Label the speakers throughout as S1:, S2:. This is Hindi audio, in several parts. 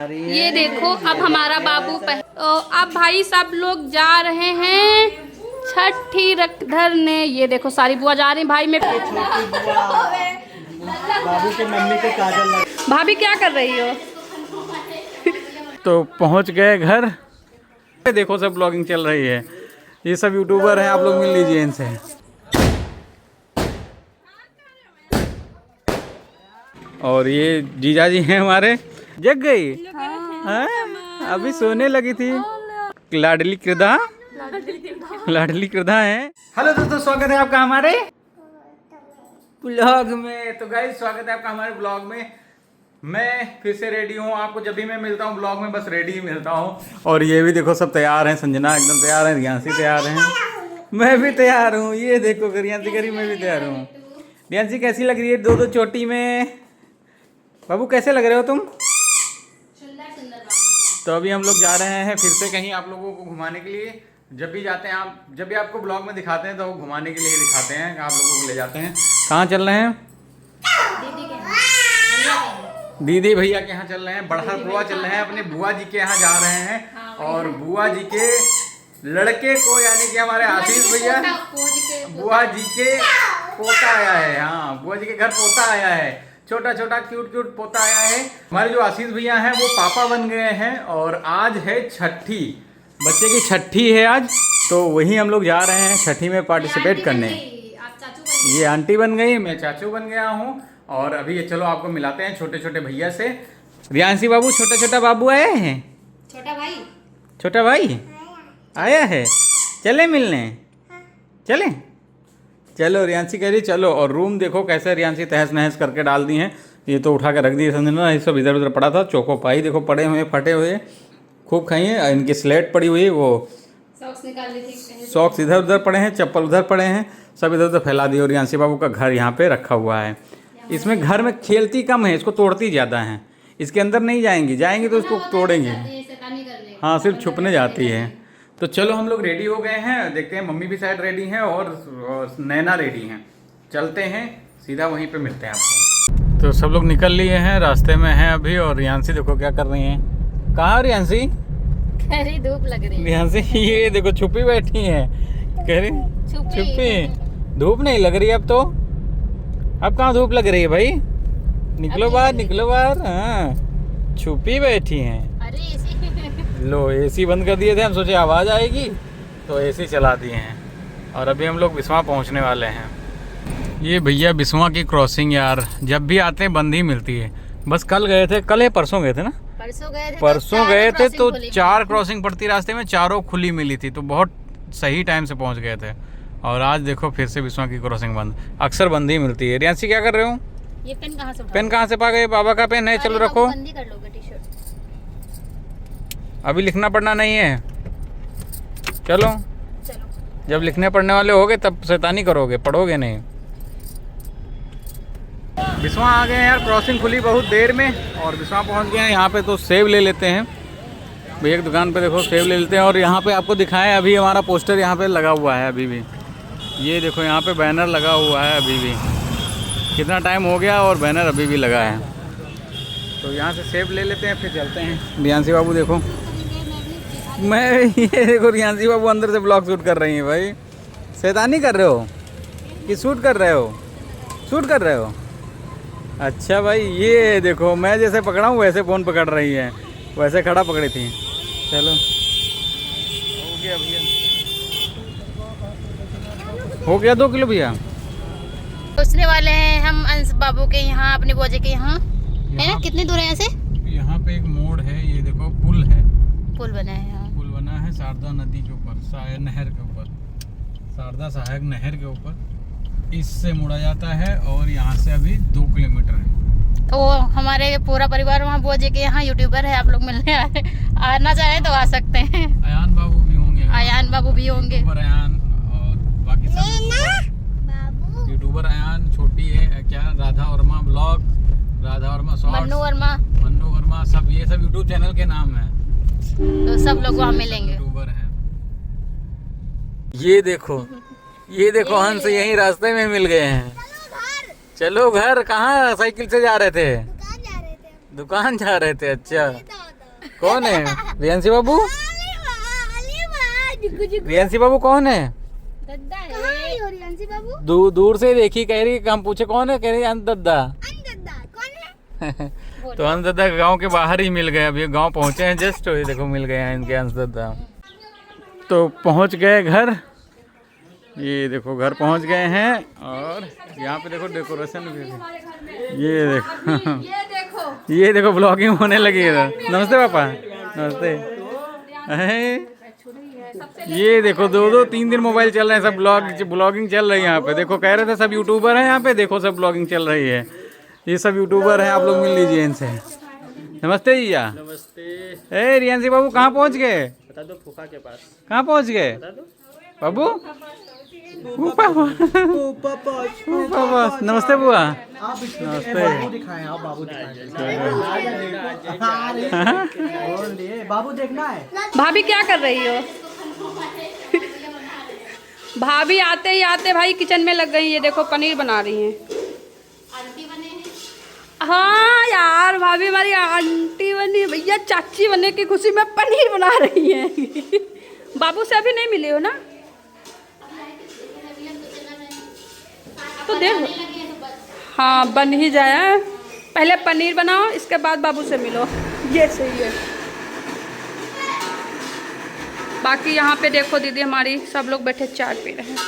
S1: ये देखो अब हमारा बाबू अब भाई सब लोग जा रहे हैं छठी रख धरने। ये देखो सारी बुआ जा रही भाई में।
S2: बाबू के मम्मी के काजल लग।
S1: भाभी क्या कर रही हो?
S3: तो पहुंच गए घर। देखो सब ब्लॉगिंग चल रही है। ये सब यूट्यूबर हैं, आप लोग मिल लीजिए इनसे। और ये जीजा जी हैं हमारे। जग गई? हाँ? अभी सोने लगी थी। लाडली कृदा, लाडली कृदा है। हेलो दोस्तों, स्वागत है आपका हमारे ब्लॉग में। तो गाइस स्वागत है आपका हमारे ब्लॉग में। मैं फिर से रेडी हूँ। आपको जब भी मैं मिलता हूँ ब्लॉग में बस रेडी ही मिलता हूँ। और ये भी देखो सब तैयार हैं। संजना एकदम तैयार है, रियांसी तैयार है, मैं भी तैयार हूँ। ये देखो रियांसी करी, मैं भी तैयार हूँ। रियांसी कैसी लग रही है दो चोटी में? बाबू कैसे लग रहे हो तुम? तो अभी हम लोग जा रहे हैं फिर से कहीं आप लोगों को घुमाने के लिए। जब भी जाते हैं आप, जब भी आपको ब्लॉग में दिखाते हैं तो वो घुमाने के लिए दिखाते हैं, आप लोगों को ले जाते हैं। कहाँ चल रहे हैं? दीदी भैया के यहाँ चल रहे हैं। बड़हर बुआ चल रहे हैं, अपने बुआ जी के यहाँ जा रहे हैं। और बुआ जी के लड़के को यानी कि हमारे आशीष भैया, बुआ जी के पोता आया है। हाँ, बुआ जी के घर पोता आया है। छोटा छोटा क्यूट क्यूट पोता आया है। हमारे जो आशीष भैया हैं वो पापा बन गए हैं। और आज है छठी, बच्चे की छठी है आज। तो वही हम लोग जा रहे हैं छठी में पार्टिसिपेट करने। ये आंटी बन गई, मैं चाचू बन गया हूँ। और अभी ये चलो आपको मिलाते हैं छोटे छोटे भैया से। रियांसी बाबू, छोटा छोटा बाबू आए हैं। छोटा भाई आया है। चले मिलने? चले चलो। रियांसी कह रही चलो। और रूम देखो कैसे रियांसी तहस नहस करके डाल दी हैं। ये तो उठा के रख दी समझना। ये सब इधर उधर पड़ा था। चोको पाई देखो पड़े हुए, फटे हुए, खूब खाई है। इनकी स्लेट पड़ी हुई है, वो सॉक्स इधर उधर पड़े हैं, चप्पल उधर पड़े हैं, सब इधर उधर फैला दी। और रियांसी बाबू का घर यहाँ पे रखा हुआ है। इसमें घर में खेलती कम है, इसको तोड़ती ज़्यादा है। इसके अंदर नहीं जाएंगी तो इसको तोड़ेंगे। हाँ, सिर्फ छुपने जाती है। तो चलो हम लोग रेडी हो गए हैं। देखते हैं मम्मी भी शायद रेडी हैं और नैना रेडी हैं। चलते हैं सीधा वहीं पे मिलते हैं आपको। तो सब लोग निकल लिए हैं, रास्ते में हैं अभी। और रियांसी देखो क्या कर रही हैं। कहाँ रियांसी?
S1: कह रही धूप लग रही है।
S3: रियांसी ये देखो छुपी बैठी है। कह रही छुपी धूप नहीं लग रही अब तो। अब कहाँ धूप लग रही है भाई? निकलो बाहर, निकलो बाहर। हाँ, छुपी बैठी हैं। लो एसी बंद कर दिए थे, हम सोचे आवाज़ आएगी तो एसी चला दिए हैं। और अभी हम लोग बिस्वा पहुंचने वाले हैं। ये भैया बिस्वा की क्रॉसिंग यार जब भी आते हैं बंद ही मिलती है। बस कल गए थे, कल या परसों गए थे ना? परसों गए थे तो 4 क्रॉसिंग पड़ती रास्ते में, चारों खुली मिली थी तो बहुत सही टाइम से पहुँच गए थे। और आज देखो फिर से बिस्वा की क्रॉसिंग बंद, अक्सर बंद ही मिलती है। रियांसी क्या कर रहे हो?
S1: ये
S3: पेन कहाँ से पा गए? बाबा का पेन है, चलो रखो। अभी लिखना पढ़ना नहीं है, चलो। जब लिखने पढ़ने वाले होगे तब शैतानी करोगे, पढ़ोगे नहीं। बिस्वा आ गए हैं यार, क्रॉसिंग खुली बहुत देर में और बिस्वा पहुंच गए हैं। यहाँ पे तो सेब ले लेते हैं भैया की दुकान पे। देखो सेब ले लेते हैं। और यहाँ पे आपको दिखाएं, अभी हमारा पोस्टर यहाँ पे लगा हुआ है अभी भी। ये देखो यहाँ पे बैनर लगा हुआ है अभी भी। कितना टाइम हो गया और बैनर अभी भी लगा है। तो यहाँ से सेब ले लेते हैं फिर चलते हैं। रियांसी बाबू देखो, मैं ये देखो रियांसी बाबू अंदर से ब्लॉग शूट कर रही हैं भाई। शैतानी कर रहे हो कि शूट कर रहे हो? शूट कर रहे हो? अच्छा भाई, ये देखो मैं जैसे पकड़ा हूँ वैसे फ़ोन पकड़ रही है, वैसे खड़ा पकड़ी थी। चलो हो गया भैया, हो गया 2 किलो भैया।
S1: पहुंचने वाले हैं हम अंश बाबू के यहाँ, अपने बुआ जी के यहाँ। है ना, कितनी दूर है यहाँ से?
S3: यहाँ पे एक मोड़ है, ये देखो पुल है,
S1: पुल बना है।
S3: पुल बना है शारदा नदी के ऊपर, नहर के ऊपर, शारदा सहायक नहर के ऊपर। इससे मुड़ा जाता है और यहाँ से अभी 2 किलोमीटर है।
S1: तो हमारे पूरा परिवार वहाँ बुआ जी के यहाँ यूट्यूबर है, आप लोग मिलने आना चाहें तो आ सकते हैं।
S3: अयान बाबू भी होंगे।
S1: अयान बाबू भी होंगे।
S3: अयान और बाकी सब यूट्यूबर। अयान छोटी है क्या, राधा वर्मा ब्लॉग, राधा वर्मा शॉर्ट्स, मन्नू वर्मा, सब ये सब यूट्यूब चैनल के नाम है।
S1: तो सब लोग वहाँ मिलेंगे,
S3: यूट्यूबर हैं। ये देखो हंस यही रास्ते में मिल गए हैं। चलो घर। कहाँ साइकिल से जा रहे थे? दुकान जा रहे थे। अच्छा कौन है? रियांशी बाबू? रियांशी बाबू कौन है? दूर से देखी, कह रही हम पूछे कौन है, कह रही अंतदा। तो अंतदा गांव के बाहर ही मिल गए, अभी गांव पहुंचे हैं जस्ट, ये देखो मिल गए हैं इनके अंतदा। तो पहुंच गए घर, ये देखो घर पहुंच गए हैं। और यहाँ पे देखो डेकोरेशन भी, ये देखो ब्लॉगिंग होने लगी है। नमस्ते पापा। नमस्ते। ये देखो 2-3 दिन मोबाइल चल रहे हैं, सब ब्लॉगिंग चल रही है यहाँ पे। देखो कह रहे थे सब यूट्यूबर हैं यहाँ पे, देखो सब ब्लॉगिंग चल रही है। ये सब यूट्यूबर हैं, आप लोग मिल लीजिए इनसे। नमस्ते जीजा। नमस्ते। रियांशी बाबू कहाँ पहुँच गए?
S2: बता दो, फूफा के पास।
S3: कहाँ पहुँच गए बाबू? नमस्ते बुआ। नमस्ते।
S2: बाबू देखना है।
S1: भाभी क्या कर रही हो? भाभी आते ही आते भाई किचन में लग गई। ये देखो पनीर बना रही हैं। हाँ यार, भाभी हमारी आंटी बनी, भैया चाची बनने की खुशी में पनीर बना रही है। बाबू से अभी नहीं मिले हो ना? तो देखो, हाँ बन ही जाए, पहले पनीर बनाओ, इसके बाद बाबू से मिलो, ये सही है। बाकी यहाँ पे देखो दीदी हमारी, सब लोग बैठे चाय पी रहे हैं।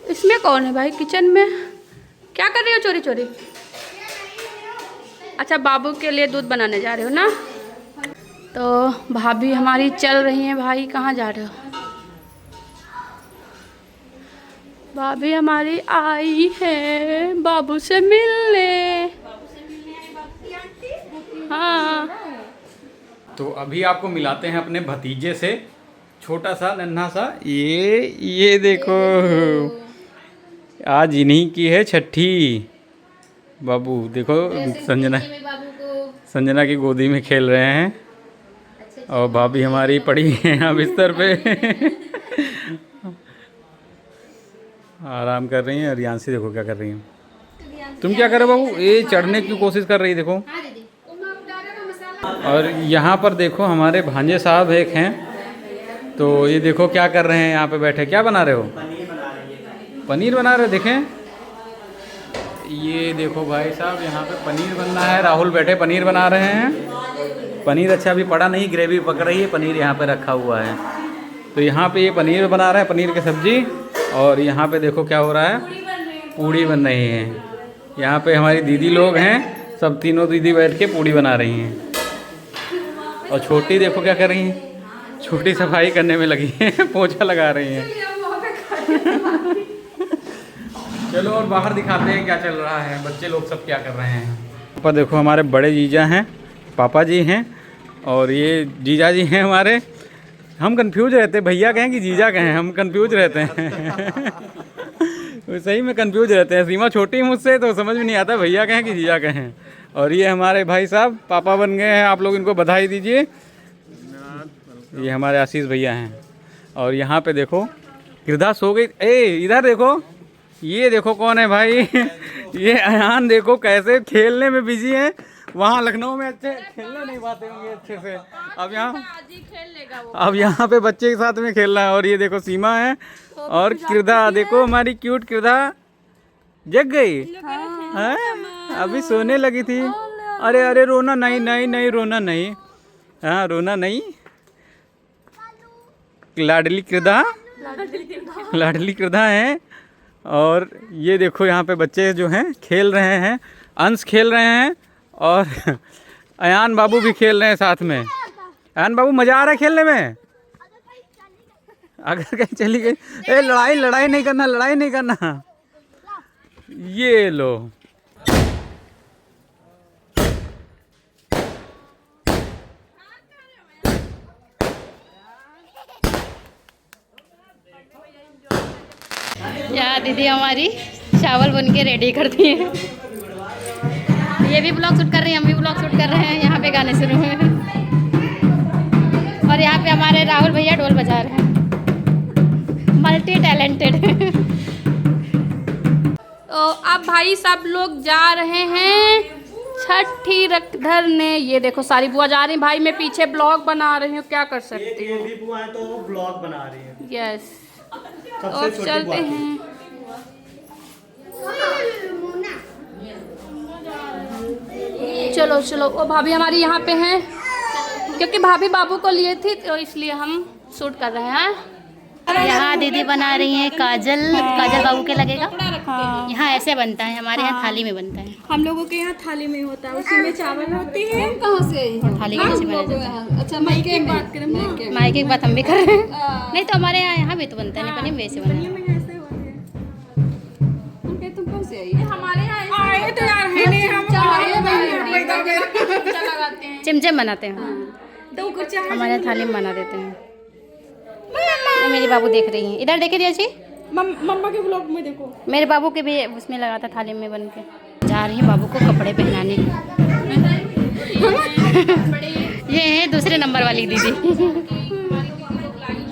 S1: इसमें कौन है भाई किचन में? क्या कर रही हो चोरी चोरी? अच्छा, बाबू के लिए दूध बनाने जा रहे हो ना? तो भाभी हमारी चल रही हैं। भाई कहाँ जा रहे हो? भाभी हमारी आई है बाबू से मिलने। हाँ।
S3: तो अभी आपको मिलाते हैं अपने भतीजे से, छोटा सा नन्हा सा। ये देखो, आज इन्हीं की है छठी। बाबू देखो, संजना की गोदी में खेल रहे हैं। और भाभी हमारी पड़ी है यहाँ बिस्तर पे आराम कर रही हैं। और रियांशी देखो क्या कर रही हैं। तुम क्या कर रहे हो बाबू? ये चढ़ने की कोशिश कर रही, देखो। और यहाँ पर देखो हमारे भांजे साहब एक हैं, तो ये देखो क्या कर रहे हैं यहाँ पे बैठे। क्या बना रहे हो? पनीर बना रहे हो। देखें, ये देखो भाई साहब, यहाँ पे पनीर बनना है। राहुल बैठे पनीर बना रहे हैं। पनीर अच्छा अभी पड़ा नहीं, ग्रेवी पक रही है, पनीर यहाँ पे रखा हुआ है। तो यहाँ पे ये पनीर बना रहा है, पनीर की सब्जी। और यहाँ पे देखो क्या हो रहा है, पूड़ी बन रही है। यहाँ पे हमारी दीदी लोग हैं, सब तीनों दीदी बैठ के पूड़ी बना रही हैं। और छोटी देखो क्या कर रही हैं, छोटी सफाई करने में लगी है, पोछा लगा रही हैं। चलो और बाहर दिखाते हैं क्या चल रहा है, बच्चे लोग सब क्या कर रहे हैं। पर देखो हमारे बड़े जीजा हैं, पापा जी हैं, और ये जीजा जी हैं हमारे। हम कंफ्यूज रहते हैं, भैया कहें कि जीजा कहें, हम कंफ्यूज रहते हैं। सही में कंफ्यूज रहते हैं। सीमा छोटी मुझसे, तो समझ में नहीं आता भैया कहें कि जीजा कहें। और ये हमारे भाई साहब पापा बन गए हैं, आप लोग इनको बधाई दीजिए। ये हमारे आशीष भैया हैं। और यहाँ पे देखो गिरधा सो गई। इधर देखो, ये देखो कौन है भाई। ये अयान देखो कैसे खेलने में बिजी है। वहाँ लखनऊ में अच्छे खेलने नहीं पाते होंगे अच्छे से, अब यहाँ पे बच्चे के साथ में खेल रहा है। और ये देखो सीमा है और किरदा, देखो हमारी क्यूट किरदा जग गई है, अभी सोने लगी थी। अरे अरे रोना नहीं, नहीं नहीं रोना नहीं, हाँ रोना नहीं। लाडली किरदा, लाडली किरदा है। और ये देखो यहाँ पे बच्चे जो हैं खेल रहे हैं, अंश खेल रहे हैं और अयान बाबू भी खेल रहे हैं साथ में। अयान बाबू मज़ा आ रहा है खेलने में? अगर कहीं चली गई, लड़ाई नहीं करना, लड़ाई नहीं करना। ये लो,
S1: यहाँ दीदी हमारी चावल बन के रेडी करती है। ये भी ब्लॉग शूट कर रही हैं, हम भी ब्लॉग शूट कर रहे हैं। यहाँ पे गाने शुरू हुए हैं और यहाँ पे हमारे राहुल भैया ढोल बजा रहे हैं, मल्टी टैलेंटेड। तो अब भाई सब लोग जा रहे हैं छठी रख धरने। ये देखो सारी बुआ जा रही, भाई मैं पीछे ब्लॉग बना रही हूँ, क्या कर सकती
S2: ये
S1: हूँ।
S2: भी बुआ है तो वो ब्लॉग बना रही है।
S1: यस,
S2: सबसे
S1: अब
S2: छोटी
S1: चलते
S2: बुआ।
S1: हैं। चलो चलो, वो भाभी हमारी यहाँ पे हैं, क्योंकि भाभी बाबू को लिए थी तो इसलिए हम शूट कर रहे हैं। यहाँ दीदी बना रही हैं काजल। काजल बाबू के लगेगा।
S4: हाँ,
S1: यहाँ ऐसे बनता है, हमारे यहाँ थाली में बनता है।
S4: हम लोगों के यहाँ थाली में होता है, उसी में चावल होती है। कहाँ से?
S1: थाली में कैसे बनाया जाता है?
S4: अच्छा, मायके की बात करें ना।
S1: मायके की बात हम भी कर रहे हैं। नहीं तो हमारे यहाँ भी तो बनता है, नेपाली में वैसे बनता है।
S4: ऐसे होते हैं। तुम कौन से आई? हमारे यहाँ आए तो यार है नहीं, हम लगाते हैं,
S1: चिमचिम बनाते हैं,
S4: तो कुछ
S1: हमारे यहाँ थाली में बना देते हैं। ये मेरी बाबू देख रही हैं, इधर देखे जी।
S4: मम्मा के ब्लॉग में देखो।
S1: मेरे बाबू के भी उसमें लगा था, थाली में बन के। जा रही है बाबू को कपड़े पहनाने। ये है दूसरे नंबर वाली दीदी।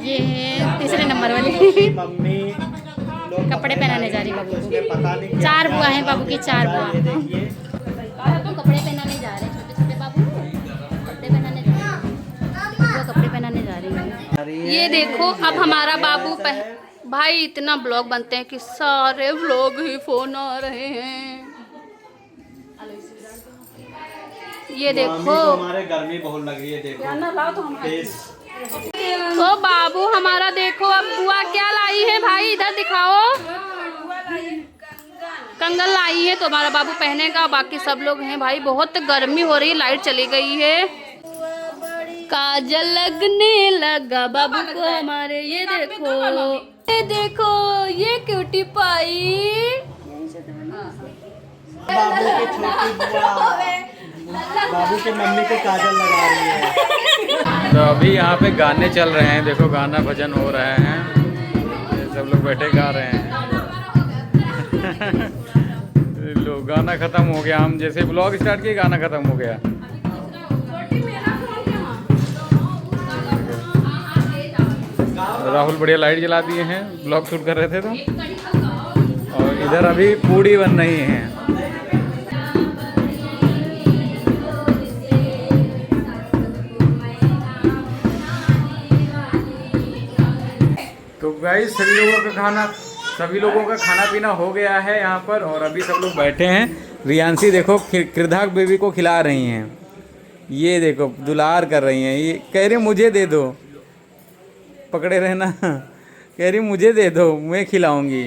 S1: ये है तीसरे नंबर वाली।
S2: मम्मी
S1: कपड़े पहनाने जा रही बाबू को।
S2: पता नहीं
S1: चार बुआ हैं बाबू की, चार बुआ।
S2: ये देखिए
S1: तो कपड़े पहनाने जा रहे हैं छोटे छोटे बाबू को। कपड़े पहनाने जा रहे हैं, बुआ कपड़े पहनाने जा रही है। ये देखो अब हमारा बाबू भाई इतना ब्लॉग बनते हैं कि सारे ब्लॉग ही फोन आ रहे हैं। ये देखो
S2: हमारे गर्मी बहुत लग रही है, देखो फेस।
S1: तो बाबू हमारा देखो, अब बुआ क्या लाई है भाई, इधर दिखाओ। कंगन लाई है तो हमारा बाबू पहनेगा, बाकी सब लोग हैं भाई। बहुत गर्मी हो रही है, लाइट चली गई है। काजल लगने लगा बाबू को हमारे। ये देखो ये क्यूटी पाई।
S2: बाबू की छोटी बुआ बाबू के मम्मी को काजल लगा रही है।
S3: तो अभी यहाँ पे गाने चल रहे हैं, देखो गाना भजन हो रहे हैं, ये सब लोग बैठे गा रहे हैं। लो गाना खत्म हो गया, हम जैसे ब्लॉग स्टार्ट किए गाना खत्म हो गया। राहुल बढ़िया लाइट जला दिए हैं, ब्लॉग शूट कर रहे थे तो। और इधर अभी पूड़ी बन रही है। तो गाइस सभी लोगों का खाना पीना हो गया है यहाँ पर, और अभी सब लोग बैठे हैं। रियांशी देखो कृदाक बेबी को खिला रही हैं, ये देखो दुलार कर रही हैं। ये कह रही मुझे दे दो, पकड़े रहना, कह रही मुझे दे दो मैं खिलाऊंगी।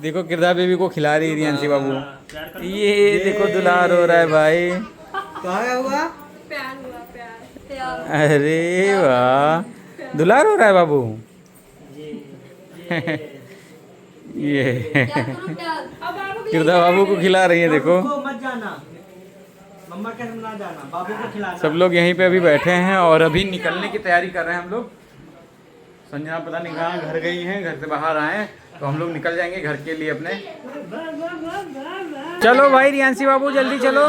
S3: देखो कृदा बेबी को खिला रही रियांशी बाबू। ये देखो दुलार हो रहा है भाई।
S2: क्या हुआ?
S3: अरे वाह, दुलार हो रहा है बाबू। ये कृदा बाबू को खिला रही है, देखो
S2: मत जाना, मम्मा के साथ ना जाना, बाबू को खिलाना।
S3: सब लोग यहीं पे अभी बैठे हैं और अभी निकलने की तैयारी कर रहे हैं हम लोग। संजना पता नहीं कहाँ घर गई हैं, घर से बाहर आए हैं, तो हम लोग निकल जाएंगे घर के लिए अपने। चलो भाई रियांशी बाबू जल्दी चलो,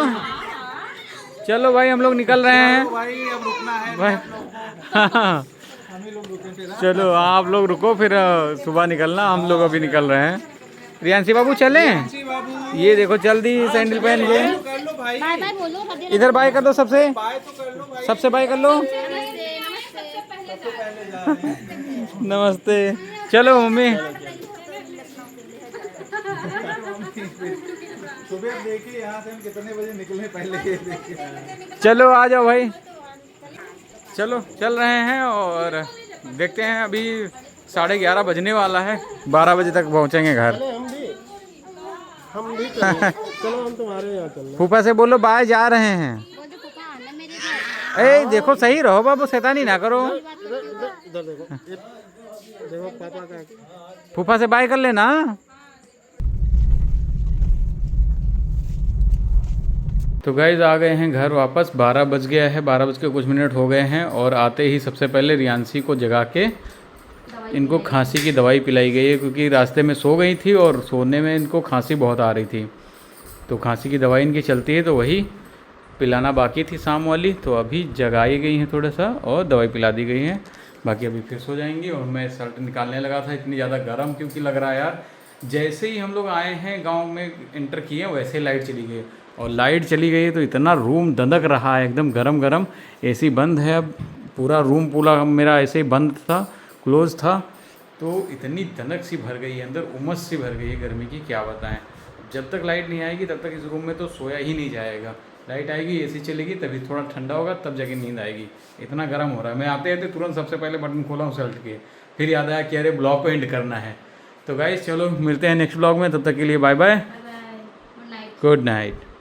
S3: चलो भाई हम लोग निकल रहे हैं
S2: भाई अब रुकना है
S3: भाई। हाँ चलो आप लोग रुको, फिर सुबह निकलना, हम लोग अभी निकल रहे हैं। रियांशी बाबू चलें? ये देखो जल्दी सैंडल पहन के
S1: बाय बाय बोलो।
S3: इधर बाय कर दो, सबसे बाय कर लो। नमस्ते। चलो मम्मी
S2: सुबह देखिए यहाँ से हम कितने बजे निकले पहले।
S3: चलो आ जाओ भाई, चलो चल रहे हैं और देखते हैं। अभी 11:30 बजने वाला है, 12 बजे तक पहुँचेंगे घर।
S2: हम भी चलो हम तुम्हारे यहाँ चल।
S3: फूफा से बोलो बाय जा रहे हैं। ए देखो सही रहो बाबू, शैतानी ना करो।
S2: इधर देखो, देखो पापा का।
S3: फूफा से बाय कर लेना। तो गाइज आ गए हैं घर वापस, 12 बज गया है, 12 बज के कुछ मिनट हो गए हैं। और आते ही सबसे पहले रियांशी को जगा के इनको खांसी की दवाई पिलाई गई है, क्योंकि रास्ते में सो गई थी और सोने में इनको खांसी बहुत आ रही थी। तो खांसी की दवाई इनकी चलती है, तो वही पिलाना बाकी थी शाम वाली, तो अभी जगाई गई हैं थोड़ा सा और दवाई पिला दी गई है। बाकी अभी फिर सो जाएंगी। और मैं शर्ट निकालने लगा था, इतनी ज़्यादा गर्म क्योंकि लग रहा है यार। जैसे ही हम लोग आए हैं गांव में एंटर किए वैसे ही लाइट चली गई, और लाइट चली गई है तो इतना रूम दंदक रहा है, एकदम गरम गरम। एसी बंद है अब, पूरा रूम पूरा मेरा ऐसे ही बंद था, क्लोज था, तो इतनी दनक सी भर गई है अंदर, उमस सी भर गई है गर्मी की, क्या बताएं। जब तक लाइट नहीं आएगी तब तक इस रूम में तो सोया ही नहीं जाएगा। लाइट आएगी, एसी चलेगी, तभी थोड़ा ठंडा होगा, तब जाके नींद आएगी। इतना गर्म हो रहा है। मैं आते आते तुरंत सबसे पहले बटन खोला हूँ सल्ट के, फिर याद आया कि अरे ब्लॉग को एंड करना है। तो गाइस चलो मिलते हैं नेक्स्ट ब्लॉग में, तब तक के लिए bye bye,
S1: good night.
S3: Good night.